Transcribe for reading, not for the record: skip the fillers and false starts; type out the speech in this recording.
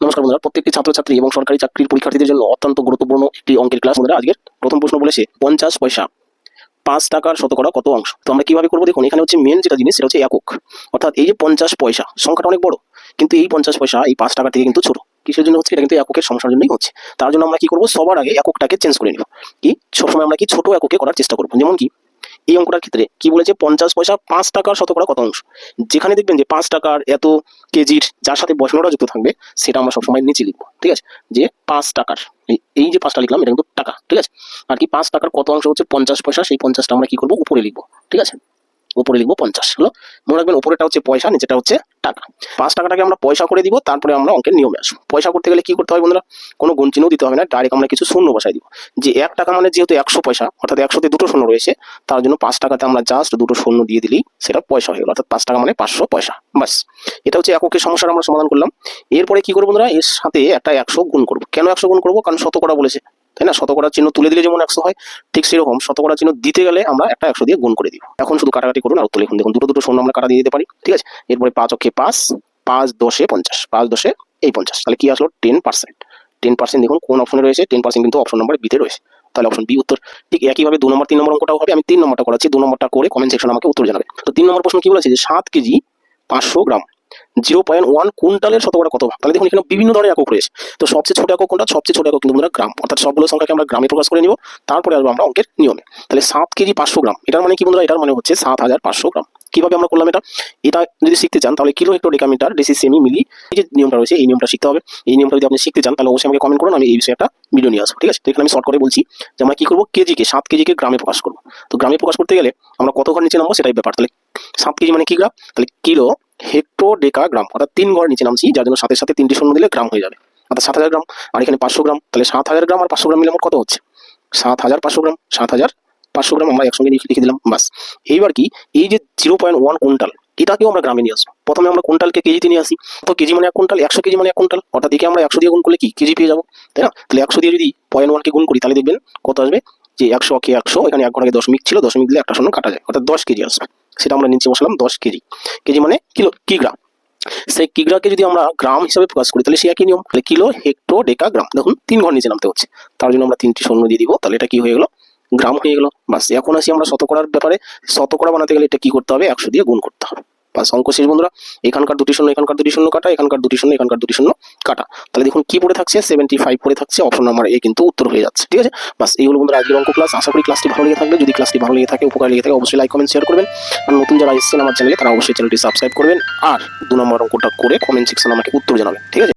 নমস্কার বন্ধুরা, প্রত্যেকটি ছাত্রছাত্রী এবং সরকারি চাকরির পরীক্ষার্থীদের জন্য অত্যন্ত গুরুত্বপূর্ণ একটি অঙ্কের ক্লাস। বন্ধুরা, আজকের প্রথম প্রশ্ন বলেছে 50 পয়সা 5 টাকার শতকরা কত অংশ। তো আমরা কিভাবে করবো দেখুন, এখানে হচ্ছে মেন যেটা জিনিস সেটা হচ্ছে একক। অর্থাৎ এই যে 50 পয়সা সংখ্যাটা অনেক বড়, কিন্তু এই 50 পয়সা এই 5 টাকা থেকে কিন্তু ছোট। কিসের জন্য হচ্ছে? এটা কিন্তু এককের সমস্যার জন্যই হচ্ছে। তার জন্য আমরা কি করবো, সবার আগে এককটাকে চেঞ্জ করে নিব। কি সবসময় আমরা কি ছোট এককে করার চেষ্টা করবো। যেমন কি এই অঙ্কটার ক্ষেত্রে কি বলেছে, 50 পয়সা 5 টাকার শতকরা কত অংশ। যেখানে দেখবেন যে 5 টাকার এত কেজির যার সাথে বসানোটা যুক্ত থাকবে সেটা আমরা সবসময় নিচে লিখবো। ঠিক আছে, যে 5 টাকার এই যে 5টা লিখলাম এটা কিন্তু টাকা। ঠিক আছে, আর কি 5 টাকার কত অংশ হচ্ছে 50 পয়সা, সেই 50টা আমরা কি করবো উপরে লিখবো। ঠিক আছে, উপরে লিখবো 50 হলো। মনে রাখবেন উপরেটা হচ্ছে পয়সা, নিচেটা হচ্ছে টাকা। 5 টাকাটাকে আমরা পয়সা করে দিব, তারপরে আমরা অঙ্কের নিয়মে আসবো। পয়সা করতে গেলে কি করতে হয় বন্ধুরা, কোনো গুণ চিহ্ন দিতে হবে না, ডাইরেক্ট আমরা কিছু শূন্য বসাই দিব। যে 1 টাকা মানে যেহেতু 100 পয়সা, অর্থাৎ 100তে দুটো শূন্য রয়েছে, তার জন্য 5 টাকাতে আমরা জাস্ট দুটো শূন্য দিয়ে দিলেই সেটা পয়সা হয়ে গেল। অর্থাৎ 5 টাকা মানে 500 পয়সা। বাস, এটা হচ্ছে এককের সমস্যাটা আমরা সমাধান করলাম। এরপরে কি করবো বন্ধুরা, এর সাথে একটা 100 গুণ করবো। কেন 100 গুণ করবো? কারণ শতকরা বলেছে, তাই না? শতকরার চিহ্ন তুলে দিলে যেমন 100 হয়, ঠিক সেরকম শতকরা চিহ্ন দিতে গেলে আমরা একটা 100 দিয়ে গুণ করে দিব। এখন শুধু কাটাকাটি করুন আর উত্তর লিখুন। দেখুন দুটো শূন্য আমরা কাটা দিয়ে দিতে পারি। ঠিক আছে, এরপরে 5 অক্ষে 5, 5 10 50, 5 10 এই 50, তাহলে কি আসলো 10%। 10% দেখুন কোন অপশনে রয়েছে, 10% কিন্তু অপশন নাম্বার বিতে রয়েছে, তাহলে অপশন বি উত্তর। ঠিক একইভাবে 2 নম্বর 3 নম্বর অঙ্কটাও হবে। আমি 3 নম্বরটা করাচ্ছি, 2 নম্বরটা করে কমেন্ট সেকশনে আমাকে উত্তর জানাবে। তো 3 নম্বর প্রশ্ন কি বলেছে, যে 7 কেজি 500 গ্রাম 0.1 কুইন্টালের শতকরা কত ভাগ। তাহলে দেখুন এখানে বিভিন্ন ধরনের একক রয়েছে। তো সবচেয়ে ছোট একক কোনটা? সবচেয়ে ছোট একক কিন্তু আমরা গ্রাম। অর্থাৎ সবগুলো সংখ্যাকে আমরা গ্রামে প্রকাশ করে নিব, তারপরে আসবো আমরা অঙ্কের নিয়মে। তাহলে 7 কেজি 500 গ্রাম, এটার মানে কি বন্ধুরা? এটার মানে হচ্ছে 7500 গ্রাম। কিভাবে আমরা করলাম এটা? এটা যদি শিখতে চান তাহলে kilo hecto decametre deci centi milli, এই যে নিয়মটা রয়েছে এই নিয়মটা শিখতে হবে। এই নিয়মটা যদি আপনি শিখতে চান তাহলে অবশ্যই আমাকে কমেন্ট করুন, আমি এই বিষয়ে একটা ভিডিও নিয়ে আসবো। ঠিক আছে, তো এখানে আমি শর্ট করে বলছি যে আমরা কি করবো, কেজিকে 7 কেজিকে গ্রামে প্রকাশ করবো। তো গ্রামে প্রকাশ করতে গেলে আমরা কত ঘর নিচে নামবো সেটাই ব্যাপার। তাহলে 7 কেজি মানে কি গ্রাম, তাহলে কিলো হেক্টো ডেকা গ্রাম, অর্থাৎ 3 ঘর নিচে নামছি, যার জন্য সাথে সাথে 3টি শূন্য দিলে গ্রাম হয়ে যাবে। অর্থাৎ 7000 গ্রাম। আর এখানে 500 গ্রাম, তাহলে 7000 গ্রাম আর 500 গ্রাম মিলে আমার কত হচ্ছে? 7500 গ্রাম। 7500 গ্রাম আমরা একসঙ্গে লিখে দিলাম। বাস, এইবার কি এই যে 0.1 কুইন্টাল, এটাকেও আমরা গ্রামে নিয়ে আসবো। প্রথমে আমরা কুইন্টালকে কেজিতে নিয়ে আসি। তো কেজি মানে 1 কুইন্টাল, 100 কেজি মানে 1 কুইন্টাল, অর্থাৎ একে আমরা 100 দিয়ে গুণ করলে কি কেজি পেয়ে যাবো, তাই না? তাহলে 100 দিয়ে যদি 0.1 কে গুণ করি তাহলে দেখবেন কত আসবে, যে 100 কে 100, এখানে 1 ঘর আগে দশমিক ছিল, দশমিক দিলে একটা শূন্য কাটা যায়, অর্থাৎ 10 কেজি আসবে। সেটা আমরা নিচে বসালাম 10 কেজি। কেজি মানে কিলো, কিগ্রা। সেই কিগ্রাকে যদি আমরা গ্রাম হিসাবে প্রকাশ করি তাহলে সে একই নিয়ম। তাহলে কিলো হেক্টো ডেকা গ্রাম, দেখুন 3 ঘর নিচে নামতে হচ্ছে, তার জন্য আমরা 3টি শূন্য দিয়ে দিব। তাহলে এটা কি হয়ে গেল, গ্রাম হয়ে গেল। বাস, এখন আসি আমরা শতকরার ব্যাপারে। শতকরা বানাতে গেলে এটা কি করতে হবে, 100 দিয়ে গুণ করতে হবে। বাস, অঙ্ক শেষ বন্ধুরা। এখানকার 2টি শূন্য, এখানকার 2টি শূন্য কাটা, এখানকার 2টি শূন্য, এখানকার 2টি শূন্য কাটা। তাহলে দেখুন কি পড়ে থাকছে, 75 পড়ে থাকছে। অপশন নাম্বার এ কিন্তু উত্তর হয়ে যাচ্ছে। ঠিক আছে, বাস এই হলো বন্ধুরা আজকের অঙ্ক ক্লাস। আশা করি ক্লাসটি ভালো লেগে থাকবে। যদি ক্লাসটি ভালো লেগে থাকে, উপকার লেগে থাকে, অবশ্যই লাইক কমেন্ট শেয়ার করবেন। আর নতুন যারা এসেছেন আমার চ্যানেলে তারা অবশ্যই চ্যানেলটি সাবস্ক্রাইব করবেন। আর 2 নম্বর অঙ্কটা করে কমেন্ট সেকশনে আমাকে উত্তর জানাবেন। ঠিক আছে।